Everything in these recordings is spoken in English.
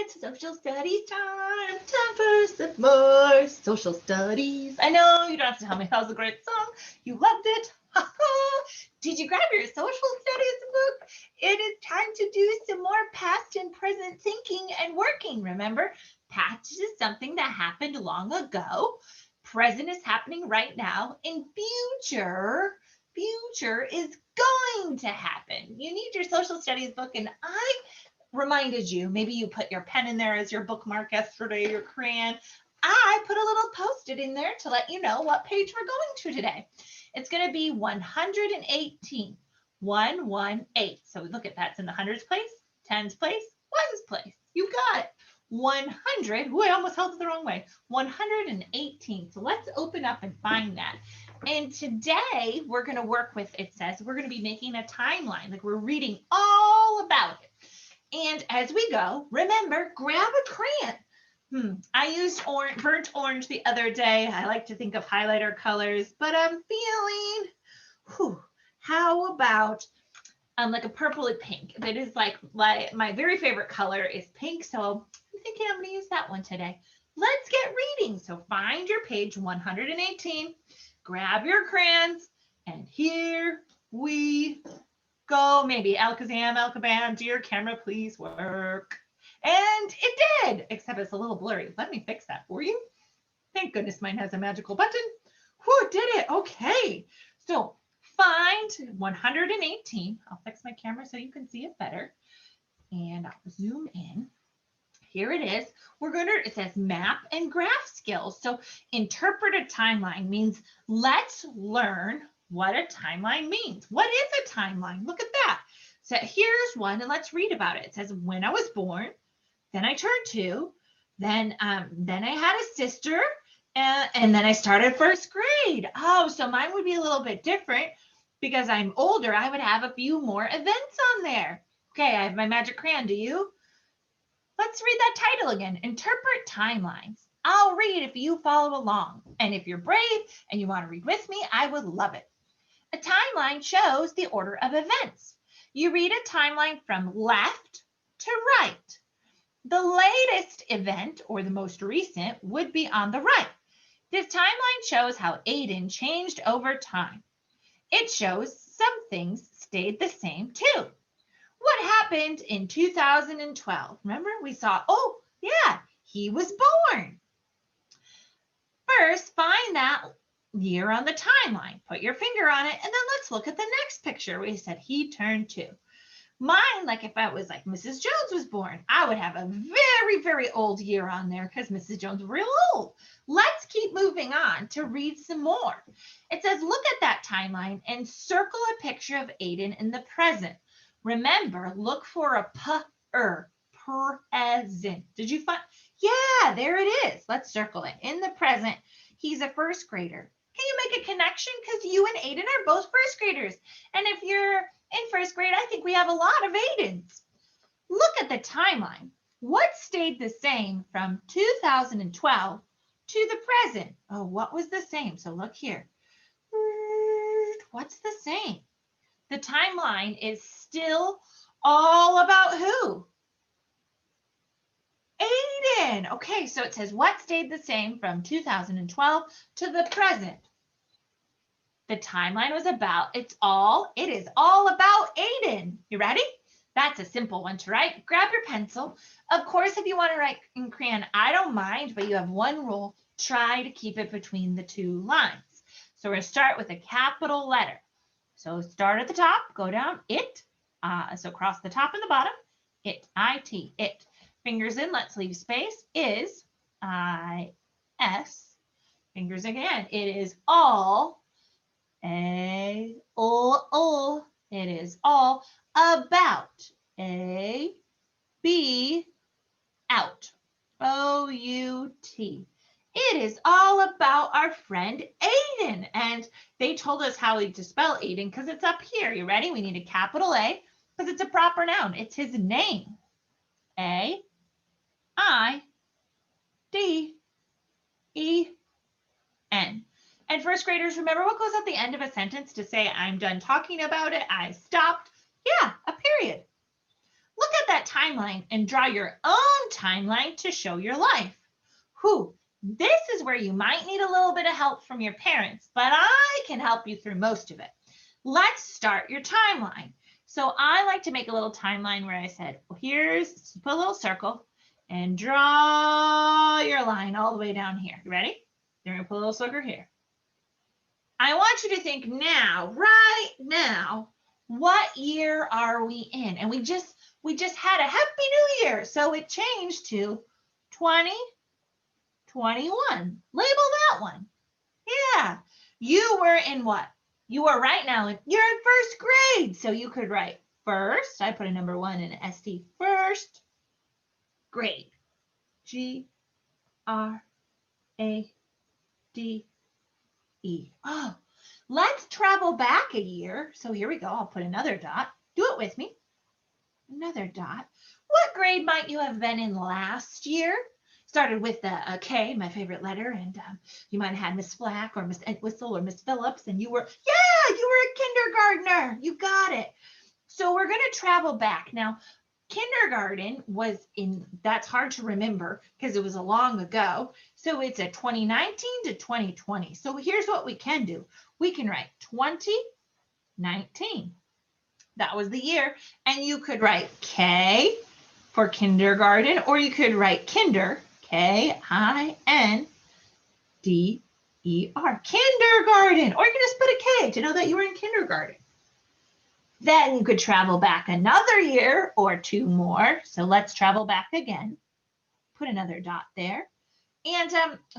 It's social studies time. Time for some more social studies. I know you don't have to tell me that was a great song. You loved it. Did you grab your social studies book? It is time to do some more past and present thinking and working. Remember, past is something that happened long ago. Present is happening right now. And future is going to happen. You need your social studies book, and I reminded you, maybe you put your pen in there as your bookmark yesterday, your crayon. I put a little Post-it in there to let you know what page we're going to today. It's going to be 118, 118. So we look at that's in the hundreds place, tens place, ones place. You got it. 100. Ooh, I almost held it the wrong way. 118. So let's open up and find that. And today we're going to work with, it says we're going to be making a timeline, like we're reading all about it. And as we go, remember, grab a crayon. I used burnt orange the other day. I like to think of highlighter colors, but I'm feeling, how about like a purpley pink? That is like my very favorite color is pink, so I'm thinking I'm going to use that one today. Let's get reading. So find your page 118, grab your crayons, and here we go. Maybe Alakazam, do your camera please work? And it did, except it's a little blurry. Let me fix that for you. Thank goodness mine has a magical button. Whew, did it. Okay. So find 118. I'll fix my camera so you can see it better. And I'll zoom in. Here it is. It says map and graph skills. So interpret a timeline means let's learn what a timeline means. What is a timeline? Look at that. So here's one, and let's read about it. It says, when I was born, then I turned 2, then I had a sister, and then I started first grade. Oh, so mine would be a little bit different because I'm older. I would have a few more events on there. Okay, I have my magic crayon. Do you? Let's read that title again. Interpret timelines. I'll read if you follow along. And if you're brave and you want to read with me, I would love it. A timeline shows the order of events. You read a timeline from left to right. The latest event, or the most recent, would be on the right. This timeline shows how Aiden changed over time. It shows some things stayed the same too. What happened in 2012? Remember, we saw, oh, yeah, he was born. First, find that year on the timeline. Put your finger on it, and then let's look at the next picture where he said he turned 2. Mine, like if I was like Mrs. Jones was born, I would have a very, very old year on there because Mrs. Jones was real old. Let's keep moving on to read some more. It says, look at that timeline and circle a picture of Aiden in the present. Remember, look for a present. Did you find? Yeah, there it is. Let's circle it. In the present, he's a first grader. Can you make a connection? Because you and Aiden are both first graders. And if you're in first grade, I think we have a lot of Aidens. Look at the timeline. What stayed the same from 2012 to the present? Oh, what was the same? So look here. What's the same? The timeline is still all about who? Aiden. Okay, so it says what stayed the same from 2012 to the present? The timeline was about, it is all about Aiden. You ready? That's a simple one to write. Grab your pencil. Of course, if you want to write in crayon, I don't mind, but you have one rule. Try to keep it between the two lines. So we're going to start with a capital letter. So start at the top, go down, it. So across the top and the bottom, it, I-T, it. Fingers in, let's leave space, is, I-S. Fingers again, it is all, A-O-O. It is all about, A-B, out, O-U-T. It is all about our friend Aiden. And they told us how to spell Aiden because it's up here. You ready? We need a capital A because it's a proper noun. It's his name. A-I-D-E-N. And first graders, remember what goes at the end of a sentence to say, I'm done talking about it, I stopped? Yeah, a period. Look at that timeline and draw your own timeline to show your life. Whew, this is where you might need a little bit of help from your parents, but I can help you through most of it. Let's start your timeline. So I like to make a little timeline where I said, well, here's, put a little circle and draw your line all the way down here. You ready? You're gonna put a little circle here. I want you to think now, right now, what year are we in? And we just had a Happy New Year. So it changed to 2021. Label that one. Yeah. You were in what? You are right now, you're in first grade. So you could write first. I put a number 1 in ST, first grade. G-R-A-D-E. Oh, let's travel back a year. So here we go. I'll put another dot. Do it with me. Another dot. What grade might you have been in last year? Started with a K, my favorite letter, and you might have had Miss Flack or Miss Entwistle or Miss Phillips, and you were a kindergartner. You got it. So we're going to travel back. Now, kindergarten was that's hard to remember because it was a long ago. So it's a 2019 to 2020. So here's what we can do. We can write 2019. That was the year. And you could write K for kindergarten, or you could write kinder, K-I-N-D-E-R, kindergarten, or you can just put a K to know that you were in kindergarten. Then you could travel back another year or 2 more. So let's travel back again. Put another dot there. And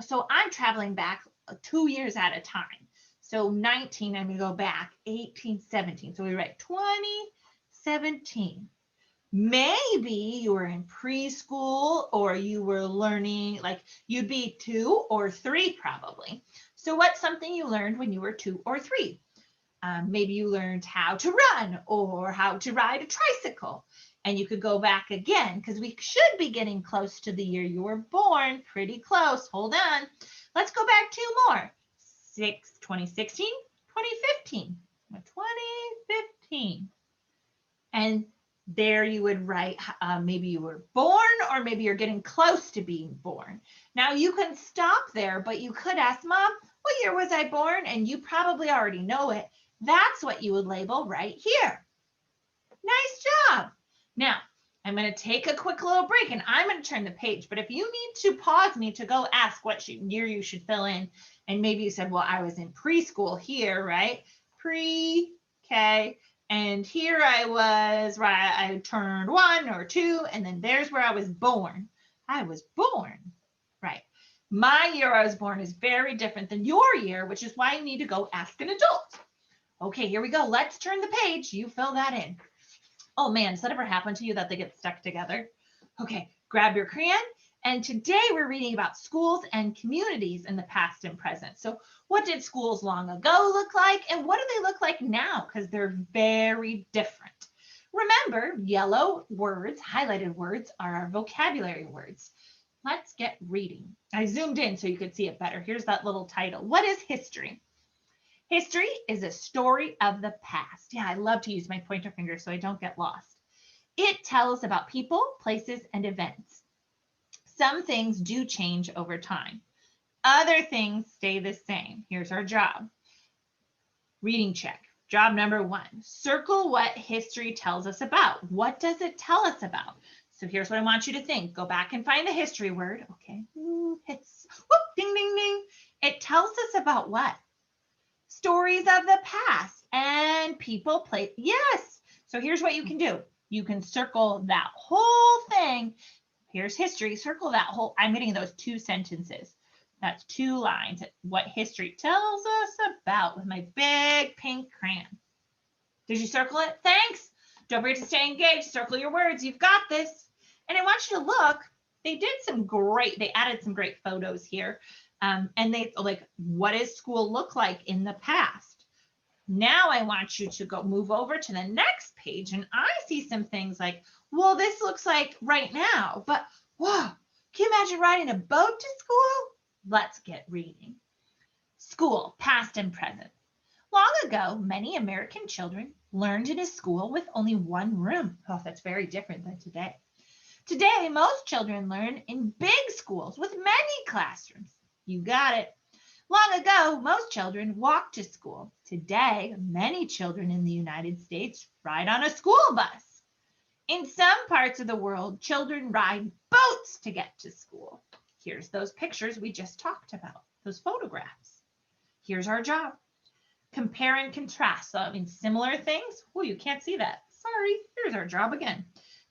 so I'm traveling back 2 years at a time. So 19, I'm going to go back, 18, 17. So we write 2017. Maybe you were in preschool or you were learning, like you'd be 2 or 3 probably. So what's something you learned when you were 2 or 3? Maybe you learned how to run or how to ride a tricycle. And you could go back again because we should be getting close to the year you were born. Pretty close. Hold on. Let's go back 2 more. 2016, 2015. 2015. And there you would write, maybe you were born or maybe you're getting close to being born. Now you can stop there, but you could ask, Mom, what year was I born? And you probably already know it. That's what you would label right here. Nice job. Now, I'm going to take a quick little break and I'm going to turn the page. But if you need to pause me to go ask what year you should fill in, and maybe you said, well, I was in preschool here, right? Pre-K. And here I was, right? I turned 1 or 2, and then there's where I was born. I was born, right? My year I was born is very different than your year, which is why you need to go ask an adult. Okay, here we go. Let's turn the page. You fill that in. Oh man, does that ever happen to you that they get stuck together? Okay, grab your crayon. And today we're reading about schools and communities in the past and present. So what did schools long ago look like? And what do they look like now? Because they're very different. Remember, yellow words, highlighted words, are our vocabulary words. Let's get reading. I zoomed in so you could see it better. Here's that little title. What is history? History is a story of the past. Yeah, I love to use my pointer finger so I don't get lost. It tells about people, places, and events. Some things do change over time. Other things stay the same. Here's our job. Reading check. Job number 1. Circle what history tells us about. What does it tell us about? So here's what I want you to think. Go back and find the history word. Okay. Ooh, hits. Whoop, ding, ding, ding. It tells us about what? Stories of the past and people, place. Yes. So here's what you can do. You can circle that whole thing. Here's history. Circle that whole. I'm getting those 2 sentences. That's 2 lines. What history tells us about with my big pink crayon. Did you circle it? Thanks. Don't forget to stay engaged. Circle your words. You've got this. And I want you to look. They added some great photos here. And they like, what does school look like in the past? Now I want you to go move over to the next page. And I see some things like, well, this looks like right now, but whoa, can you imagine riding a boat to school? Let's get reading. School, past and present. Long ago, many American children learned in a school with only one room. Oh, that's very different than today. Today, most children learn in big schools with many classrooms. You got it. Long ago, most children walked to school. Today, many children in the United States ride on a school bus. In some parts of the world, children ride boats to get to school. Here's those pictures we just talked about, those photographs. Here's our job. Compare and contrast. So, similar things. Oh, you can't see that. Sorry. Here's our job again.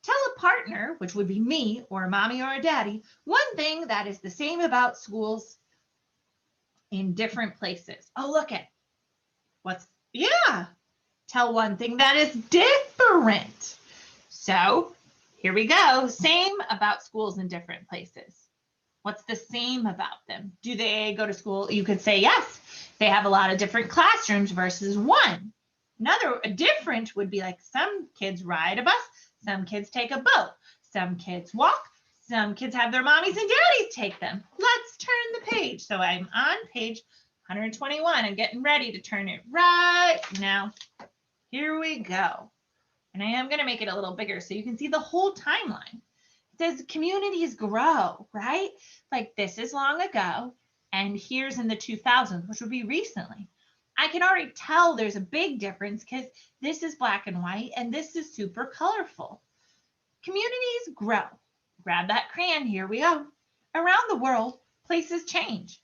Tell a partner, which would be me or a mommy or a daddy, one thing that is the same about schools in different places. Oh, look at tell one thing that is different. So here we go. Same about schools in different places. What's the same about them? Do they go to school? You could say yes. They have a lot of different classrooms versus one. A different would be like some kids ride a bus, some kids take a boat, some kids walk, some kids have their mommies and daddies take them. Let's turn the page. So I'm on page 121. I'm getting ready to turn it right now. Here we go. And I am going to make it a little bigger so you can see the whole timeline. It says communities grow, right? Like this is long ago, and here's in the 2000s, which would be recently. I can already tell there's a big difference because this is black and white and this is super colorful. Communities grow. Grab that crayon, here we go. Around the world, places change.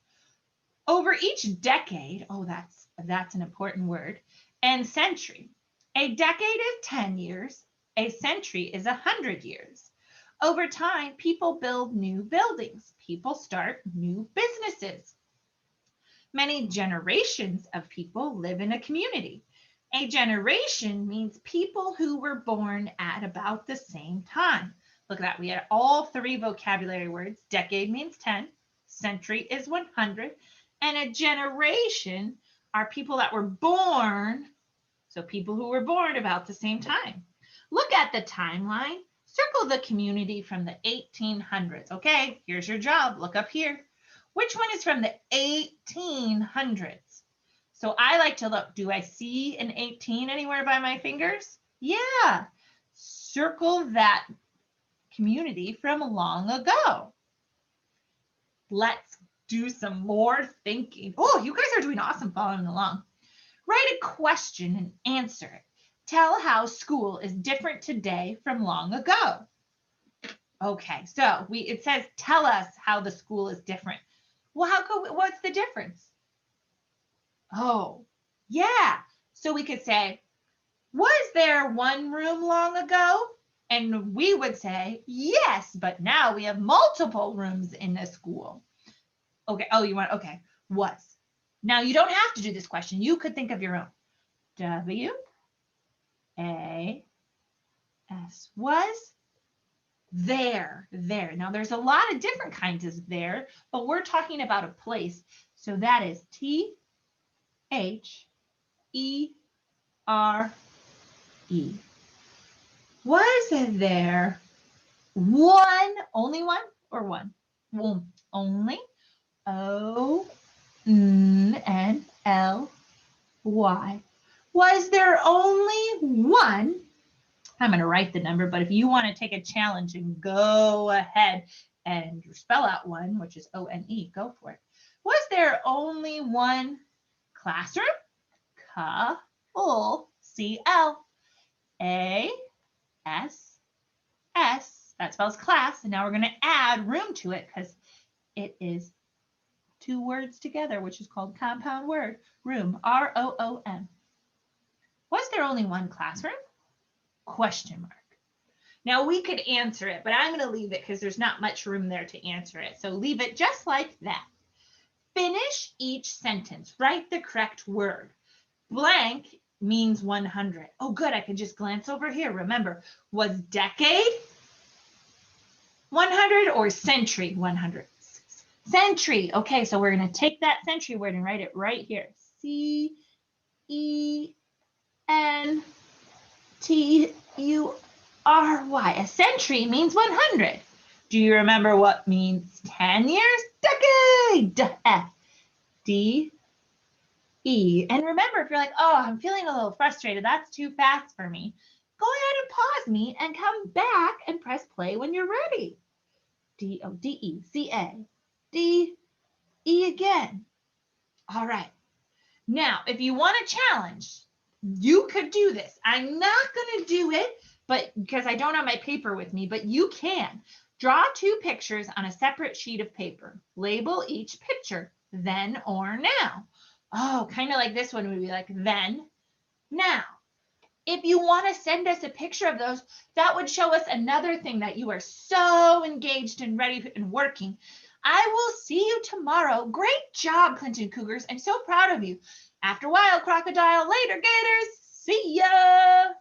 Over each decade, oh, that's an important word, and century. A decade is 10 years. A century is 100 years. Over time, people build new buildings. People start new businesses. Many generations of people live in a community. A generation means people who were born at about the same time. Look at that. We had all three vocabulary words. Decade means 10. Century is 100. And a generation are people that were born. So people who were born about the same time. Look at the timeline. Circle the community from the 1800s. Okay, here's your job. Look up here. Which one is from the 1800s? So I like to look. Do I see an 18 anywhere by my fingers? Yeah. Circle that community from long ago. Let's do some more thinking. Oh, you guys are doing awesome following along. Write a question and answer it. Tell how school is different today from long ago. Okay, so it says, tell us how the school is different. Well, what's the difference? Oh, yeah. So we could say, was there one room long ago? And we would say, yes, but now we have multiple rooms in the school. Okay, okay, was. Now you don't have to do this question. You could think of your own. W-A-S, was there. Now there's a lot of different kinds of there, but we're talking about a place. So that is T-H-E-R-E. Was there one, only one or one? Only. O-N-L-Y. Was there only one? I'm going to write the number, but if you want to take a challenge and go ahead and spell out one, which is O-N-E, go for it. Was there only one classroom? C-L. A-S-S. That spells class. And now we're going to add room to it because it is two words together, which is called compound word. Room, R-O-O-M. Was there only one classroom? Question mark. Now we could answer it, but I'm going to leave it because there's not much room there to answer it. So leave it just like that. Finish each sentence. Write the correct word. Blank means 100. Oh, good. I can just glance over here. Remember, was decade 100 or century 100? Century. Okay, so we're going to take that century word and write it right here. C-E-N-T-U-R-Y. A century means 100. Do you remember what means 10 years? Decade. E. And remember, if you're like, oh, I'm feeling a little frustrated, that's too fast for me, go ahead and pause me and come back and press play when you're ready. D, O, D, E, C, A, D, E again. All right. Now, if you want a challenge, you could do this. I'm not going to do it, but because I don't have my paper with me, but you can. Draw 2 pictures on a separate sheet of paper. Label each picture, then or now. Oh, kind of like this one would be like then, now. If you want to send us a picture of those, that would show us another thing that you are so engaged and ready and working. I will see you tomorrow. Great job, Clinton Cougars. I'm so proud of you. After a while, crocodile. Later, Gators. See ya.